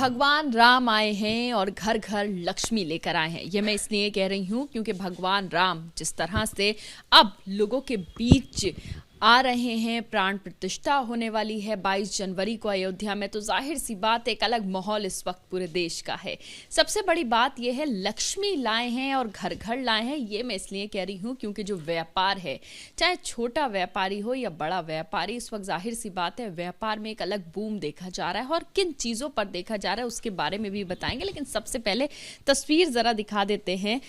भगवान राम आए हैं और घर घर लक्ष्मी लेकर आए हैं। ये मैं इसलिए कह रही हूँ क्योंकि भगवान राम जिस तरह से अब लोगों के बीच आ रहे हैं, प्राण प्रतिष्ठा होने वाली है 22 जनवरी को अयोध्या में, तो जाहिर सी बात एक अलग माहौल इस वक्त पूरे देश का है। सबसे बड़ी बात यह है लक्ष्मी लाए हैं और घर घर लाए हैं। ये मैं इसलिए कह रही हूँ क्योंकि जो व्यापार है, चाहे छोटा व्यापारी हो या बड़ा व्यापारी, इस वक्त जाहिर सी बात है व्यापार में एक अलग बूम देखा जा रहा है और किन चीज़ों पर देखा जा रहा है उसके बारे में भी बताएंगे। लेकिन सबसे पहले तस्वीर ज़रा दिखा देते हैं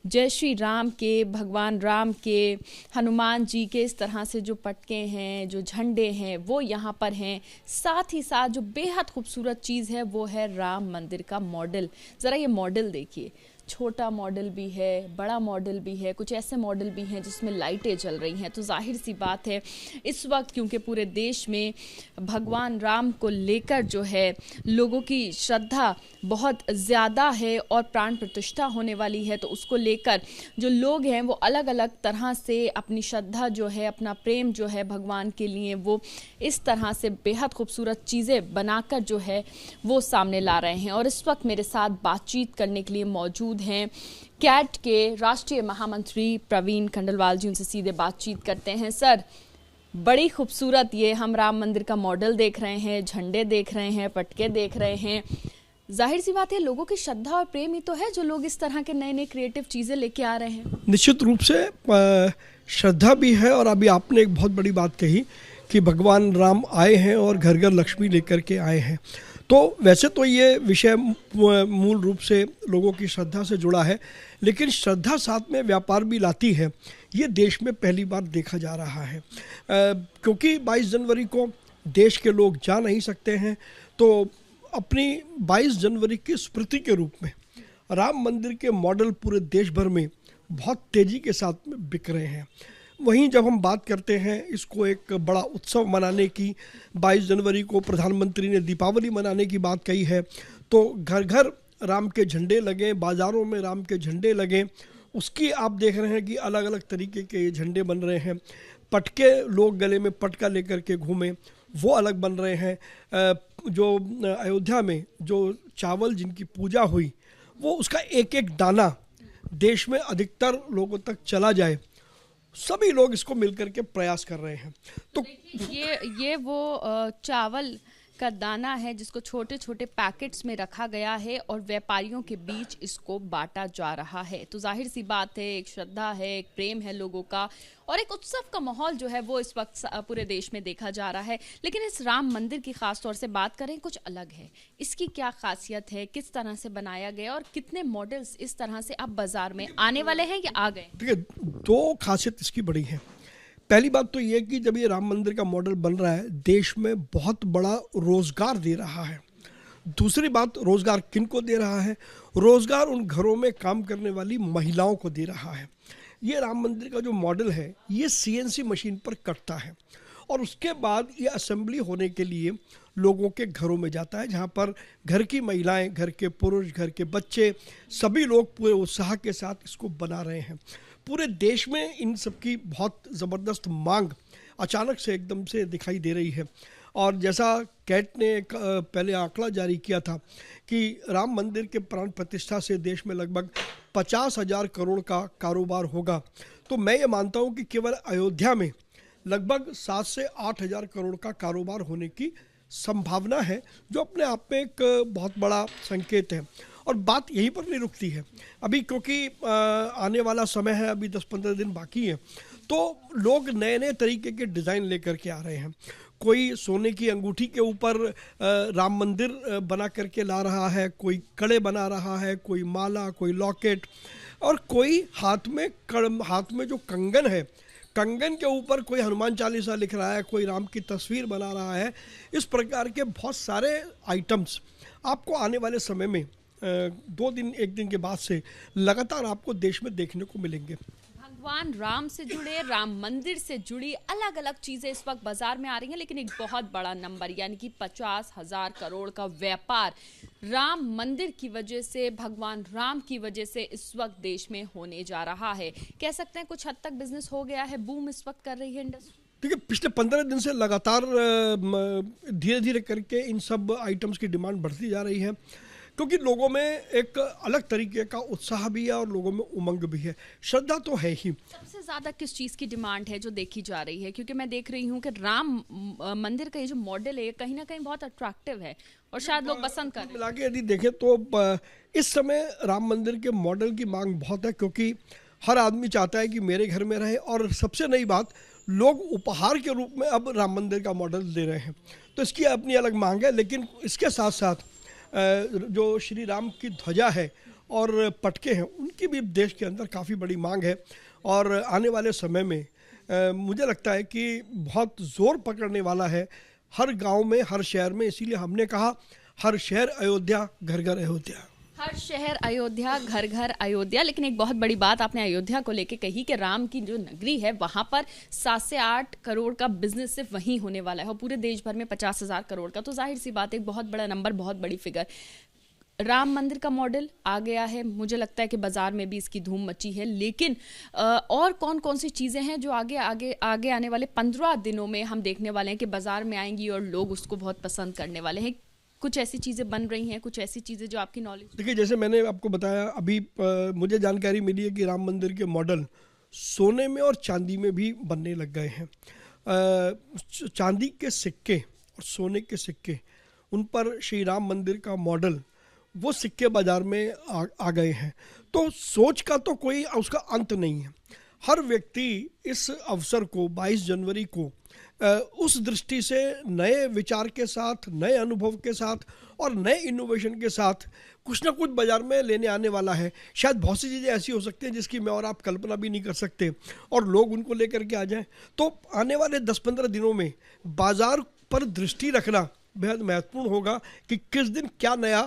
जय श्री राम के, भगवान राम के, हनुमान जी के इस तरह से जो पटके हैं, जो झंडे हैं वो यहाँ पर हैं। साथ ही साथ जो बेहद खूबसूरत चीज़ है वो है राम मंदिर का मॉडल। ज़रा ये मॉडल देखिए, छोटा मॉडल भी है, बड़ा मॉडल भी है, कुछ ऐसे मॉडल भी हैं जिसमें लाइटें जल रही हैं। तो जाहिर सी बात है इस वक्त क्योंकि पूरे देश में भगवान राम को लेकर जो है लोगों की श्रद्धा बहुत ज़्यादा है और प्राण प्रतिष्ठा होने वाली है, तो उसको लेकर जो लोग हैं वो अलग अलग तरह से अपनी श्रद्धा जो है, अपना प्रेम जो है भगवान के लिए, वो इस तरह से बेहद खूबसूरत चीज़ें बनाकर जो है वो सामने ला रहे हैं। और इस वक्त मेरे साथ बातचीत करने के लिए मौजूद हैं कैट के राष्ट्रीय महामंत्री प्रवीण खंडेलवाल जी। उनसे सीधे बातचीत करते हैं। सर, बड़ी खूबसूरत ये हम राम मंदिर का मॉडल देख रहे हैं, झंडे देख रहे हैं, पटके देख रहे हैं। जाहिर सी बात है लोगों की श्रद्धा और प्रेम ही तो है जो लोग इस तरह के नए नए क्रिएटिव चीजें लेके आ रहे हैं। निश्चित रूप से श्रद्धा भी है और अभी आपने एक बहुत बड़ी बात कही कि भगवान राम आए हैं और घर घर लक्ष्मी लेकर के आए हैं। तो वैसे तो ये विषय मूल रूप से लोगों की श्रद्धा से जुड़ा है, लेकिन श्रद्धा साथ में व्यापार भी लाती है। ये देश में पहली बार देखा जा रहा है क्योंकि 22 जनवरी को देश के लोग जा नहीं सकते हैं, तो अपनी 22 जनवरी की स्मृति के रूप में राम मंदिर के मॉडल पूरे देश भर में बहुत तेज़ी के साथ बिक रहे हैं। वहीं जब हम बात करते हैं इसको एक बड़ा उत्सव मनाने की, 22 जनवरी को प्रधानमंत्री ने दीपावली मनाने की बात कही है, तो घर घर राम के झंडे लगें, बाज़ारों में राम के झंडे लगें, उसकी आप देख रहे हैं कि अलग अलग तरीके के ये झंडे बन रहे हैं। पटके, लोग गले में पटका लेकर के घूमें, वो अलग बन रहे हैं। जो अयोध्या में जो चावल जिनकी पूजा हुई, वो उसका एक एक दाना देश में अधिकतर लोगों तक चला जाए, सभी लोग इसको मिलकर के प्रयास कर रहे हैं। तो ये वो चावल का दाना है जिसको छोटे छोटे पैकेट्स में रखा गया है और व्यापारियों के बीच इसको बांटा जा रहा है। तो जाहिर सी बात है एक श्रद्धा है, एक प्रेम है लोगों का और एक उत्सव का माहौल जो है वो इस वक्त पूरे देश में देखा जा रहा है। लेकिन इस राम मंदिर की खास तौर से बात करें, कुछ अलग है। इसकी क्या खासियत है, किस तरह से बनाया गया और कितने मॉडल्स इस तरह से अब बाजार में आने वाले हैं या आ गए? देखिए, दो खासियत इसकी बड़ी है। पहली बात तो ये कि जब ये राम मंदिर का मॉडल बन रहा है, देश में बहुत बड़ा रोजगार दे रहा है। दूसरी बात, रोजगार किन को दे रहा है? रोजगार उन घरों में काम करने वाली महिलाओं को दे रहा है। ये राम मंदिर का जो मॉडल है ये CNC मशीन पर कटता है और उसके बाद ये असेंबली होने के लिए लोगों के घरों में जाता है, जहाँ पर घर की महिलाएं, घर के पुरुष, घर के बच्चे, सभी लोग पूरे उत्साह के साथ इसको बना रहे हैं। पूरे देश में इन सब की बहुत ज़बरदस्त मांग अचानक से एकदम से दिखाई दे रही है। और जैसा कैट ने पहले आंकड़ा जारी किया था कि राम मंदिर के प्राण प्रतिष्ठा से देश में लगभग 50,000 करोड़ का कारोबार होगा, तो मैं ये मानता हूँ कि केवल अयोध्या में लगभग 7 से 8,000 करोड़ का कारोबार होने की संभावना है, जो अपने आप में एक बहुत बड़ा संकेत है। और बात यहीं पर नहीं रुकती है अभी, क्योंकि आने वाला समय है, अभी 10-15 दिन बाकी है, तो लोग नए नए तरीके के डिज़ाइन लेकर के आ रहे हैं। कोई सोने की अंगूठी के ऊपर राम मंदिर बना करके ला रहा है, कोई कड़े बना रहा है, कोई माला, कोई लॉकेट, और कोई हाथ में जो कंगन है, कंगन के ऊपर कोई हनुमान चालीसा लिख रहा है, कोई राम की तस्वीर बना रहा है। इस प्रकार के बहुत सारे आइटम्स आपको आने वाले समय में 2 दिन, 1 दिन के बाद से लगातार आपको देश में देखने को मिलेंगे। भगवान राम से जुड़े, राम मंदिर से जुड़ी अलग अलग चीजें इस वक्त बाजार में आ रही हैं, लेकिन एक बहुत बड़ा नंबर यानी कि 50,000 करोड़ का व्यापार राम मंदिर की वजह से, भगवान राम की वजह से इस वक्त देश में होने जा रहा है। कह सकते हैं कुछ हद तक बिजनेस हो गया है, बूम इस वक्त कर रही है इंडस्ट्री। देखिए, पिछले 15 दिन से लगातार धीरे धीरे करके इन सब आइटम्स की डिमांड बढ़ती जा रही है, क्योंकि लोगों में एक अलग तरीके का उत्साह भी है और लोगों में उमंग भी है, श्रद्धा तो है ही। सबसे ज्यादा किस चीज की डिमांड है जो देखी जा रही है? क्योंकि मैं देख रही हूँ कि राम मंदिर का ये जो मॉडल है कहीं ना कहीं बहुत अट्रैक्टिव है और शायद लोग पसंद कर रहे हैं। मिला के यदि देखें तो इस समय राम मंदिर के मॉडल की मांग बहुत है, क्योंकि हर आदमी चाहता है कि मेरे घर में रहे, और सबसे नई बात, लोग उपहार के रूप में अब राम मंदिर का मॉडल दे रहे हैं, तो इसकी अपनी अलग मांग है। लेकिन इसके साथ साथ जो श्री राम की ध्वजा है और पटके हैं, उनकी भी देश के अंदर काफ़ी बड़ी मांग है, और आने वाले समय में मुझे लगता है कि बहुत ज़ोर पकड़ने वाला है हर गांव में, हर शहर में। इसीलिए हमने कहा हर शहर अयोध्या, घर घर अयोध्या। हर शहर अयोध्या, घर घर अयोध्या। लेकिन एक बहुत बड़ी बात आपने अयोध्या को लेके कही कि राम की जो नगरी है वहां पर 7 से 8 करोड़ का बिजनेस सिर्फ वहीं होने वाला है और पूरे देश भर में 50,000 करोड़ का, तो जाहिर सी बात है एक बहुत बड़ा नंबर, बहुत बड़ी फिगर। राम मंदिर का मॉडल आ गया है, मुझे लगता है कि बाजार में भी इसकी धूम मची है, लेकिन और कौन कौन सी चीज़ें हैं जो आगे आने वाले 15 दिनों में हम देखने वाले हैं कि बाजार में आएंगी और लोग उसको बहुत पसंद करने वाले हैं? कुछ ऐसी चीज़ें बन रही हैं, कुछ ऐसी चीज़ें जो आपकी नॉलेज? देखिए, जैसे मैंने आपको बताया अभी, मुझे जानकारी मिली है कि राम मंदिर के मॉडल सोने में और चांदी में भी बनने लग गए हैं। चांदी के सिक्के और सोने के सिक्के, उन पर श्री राम मंदिर का मॉडल, वो सिक्के बाजार में आ गए हैं। तो सोच का तो कोई उसका अंत नहीं है। हर व्यक्ति इस अवसर को 22 जनवरी को उस दृष्टि से नए विचार के साथ, नए अनुभव के साथ और नए इनोवेशन के साथ कुछ ना कुछ बाजार में लेने आने वाला है। शायद बहुत सी चीज़ें ऐसी हो सकती हैं जिसकी मैं और आप कल्पना भी नहीं कर सकते, और लोग उनको लेकर के आ जाएं। तो आने वाले 10-15 दिनों में बाजार पर दृष्टि रखना बेहद महत्वपूर्ण होगा कि किस दिन क्या नया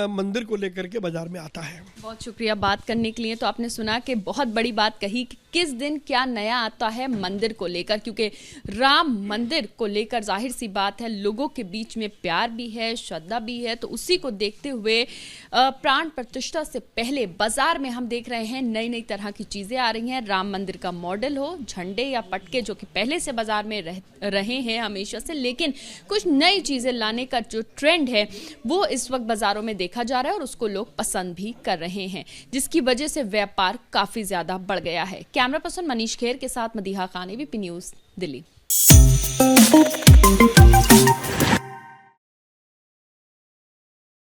मंदिर को लेकर के बाजार में आता है। बहुत शुक्रिया बात करने के लिए। तो आपने सुना कि बहुत बड़ी बात कही कि किस दिन क्या नया आता है मंदिर को लेकर, क्योंकि राम मंदिर को लेकर जाहिर सी बात है लोगों के बीच में प्यार भी है, श्रद्धा भी है, तो उसी को देखते हुए प्राण प्रतिष्ठा से पहले बाजार में हम देख रहे हैं नई नई तरह की चीजें आ रही हैं। राम मंदिर का मॉडल हो, झंडे या पटके, जो कि पहले से बाजार में रहे हैं हमेशा से, लेकिन कुछ नई चीजें लाने का जो ट्रेंड है वो इस वक्त बाजारों में देखा जा रहा है और उसको लोग पसंद भी कर रहे हैं, जिसकी वजह से व्यापार काफी ज्यादा बढ़ गया है। कैमरा पर्सन मनीष खेर के साथ मदीहा खान, एबीपी न्यूज़, दिल्ली।